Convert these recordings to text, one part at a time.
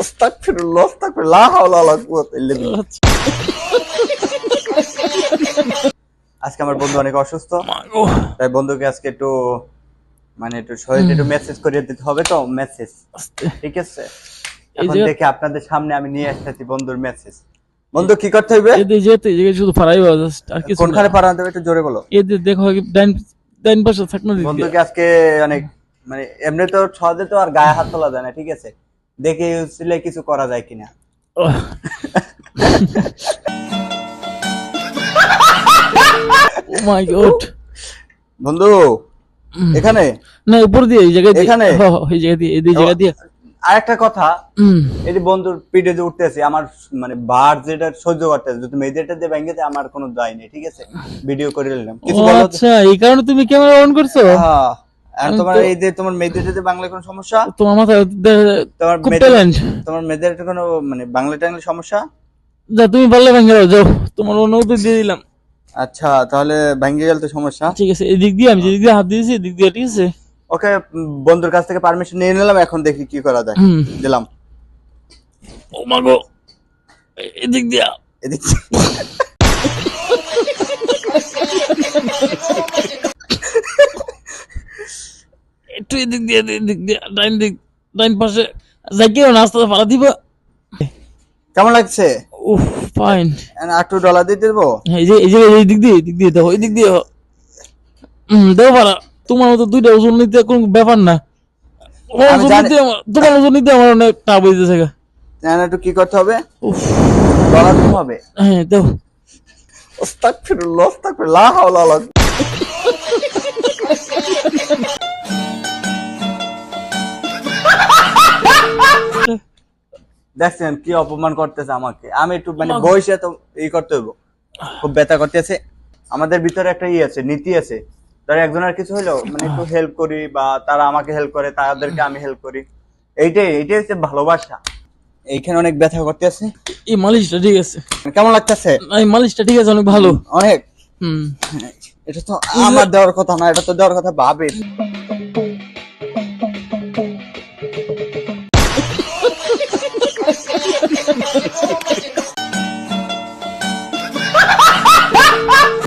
আস্তাগফিরুল্লাহ আস্তাগফিরুল্লাহ লা হাওলা ওয়ালা কুওয়াতা ইল্লা বিল্লাহ। আজকে আমার বন্ধু অনেক অসুস্থ, তাই বন্ধুকে আজকে একটু একটু শরীরে একটু মেসেজ করিয়ে দিতে হবে, তো মেসেজ ঠিক আছে। এখন দেখি আপনাদের সামনে আমি নিয়ে আসতেছি বন্ধুর মেসেজ। বন্ধু কি করতে হবে? শুধু ফারাইবা জাস্ট আর কিছু কোনখানে পারাতে হবে একটু জোরে বলো। দেখো ডাইন পাশে থাক না। বন্ধুকে আজকে অনেক এমনি তো সহজে তো আর গায়ে হাত তোলা যায় না, ঠিক আছে। দেখে ইউজলে কিছু করা যায় কিনা। ও মাই গড বন্ধু এখানে না, উপর দিয়ে এই জায়গা দিয়ে, এখানে এই জায়গা দিয়ে, এই জায়গা দিয়ে। আরেকটা কথা, এই যে বন্ধুর পিঠে যে উঠতেছে আমার বার যেটা সহ্য করতেছে, যদি মেয়েদেরটা দিয়ে ভেঙে যায় আমার কোনো দায় নেই, ঠিক আছে। ভিডিও করে নিলাম কিছু বলো। আচ্ছা, এই কারণে তুমি ক্যামেরা অন করছো? হ্যাঁ, আর তোমার এই যে তোমার মেয়েদেরটা বাংলায় কোনো সমস্যা? তোমার মাথায় তোমার খুব ট্যালেন্ট। তোমার মেয়েদের কোনো বাংলা টাংলা সমস্যা? যা, তুমি পারলে ভেঙে দাও, যাও, তোমার অনুমতি দিয়ে দিলাম। আচ্ছা, তাহলে ভেঙে গেল তো সমস্যা। ঠিক আছে, এদিক দিয়ে আমি যেদিক দিয়ে হাত দিয়েছি এদিক দিয়ে, ঠিক আছে। ওকে, বন্ধুর কাছ থেকে পারমিশন নিয়ে নিলাম, এখন দেখি কি করা যায়। দিলাম। ও মা গো, এদিক দিয়া, এদিক একটু এদিক দিয়ে, এদিক দিয়ে, ডাইন পাশে যাইকেও নাস্তা পালা দিবা। কেমন লাগছে? উফ, ফাইন। একটু ডলার দিয়ে দেবো? এই দিক দিয়ে দাও, এই দিক দিয়ে দেও পারা। তোমার মতো দুইটা ওজন নিতে কোনো ব্যাপার না। তোমার ওজন নিতে আমার অনেক টাপ হইতেছে। একটু কি করতে হবে? ডলার দিতে হবে। হ্যাঁ, দাও। আস্তাগফিরুল্লাহ আস্তাগফিরুল্লাহ লা হাওলা ওয়ালা। দেখছেন কি অপমান করতেছে আমাকে। আমি একটু বয়সে তো করতে হইব, খুব ব্যথা করতেছে। আমাদের ভিতরে একটা আছে, নীতি আছে। ধর একজনের কিছু হলো একটু হেল্প করি, বা তারা আমাকে হেল্প করে, তাদেরকে আমি হেল্প করি। এইটাই হচ্ছে ভালোবাসা। এইখানে অনেক ব্যথা করতেছে। এই মালিশটা ঠিক আছে? কেমন লাগতেছে? এই মালিশটা ঠিক আছে, অনেক ভালো। অনেক। এটা তো আমার দেওয়ার কথা না, এটা তো দেওয়ার কথা ভাবির।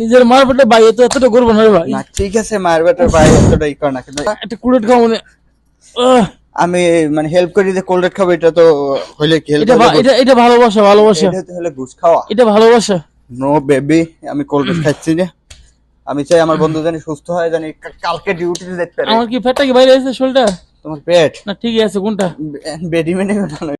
নিজের মার পেটে ভাই তো এতটা করবো না রে ভাই। না ঠিক আছে, মায়ের বেটার ভাই এতটাই কর না, কিন্তু একটা কুলেট খাও মনে। আমি হেল্প করি যে কোল্ড খাবো, এটা তো হইলে কি হেল্প? এটা ভালোবাসা, ভালোবাসা। এটা হলে ঘুষ খাওয়া। এটা ভালোবাসা। নো বেবি, আমি কোল্ড খাচ্ছি না। আমি চাই আমার বন্ধু জানি সুস্থ হয়, জানি কালকে ডিউটিতে যেতে পারে। আমার কি পেটটা কি বাইরে আছে শরীরটা? তোমার পেট না ঠিকই আছে, কোনটা? বেডি মেনে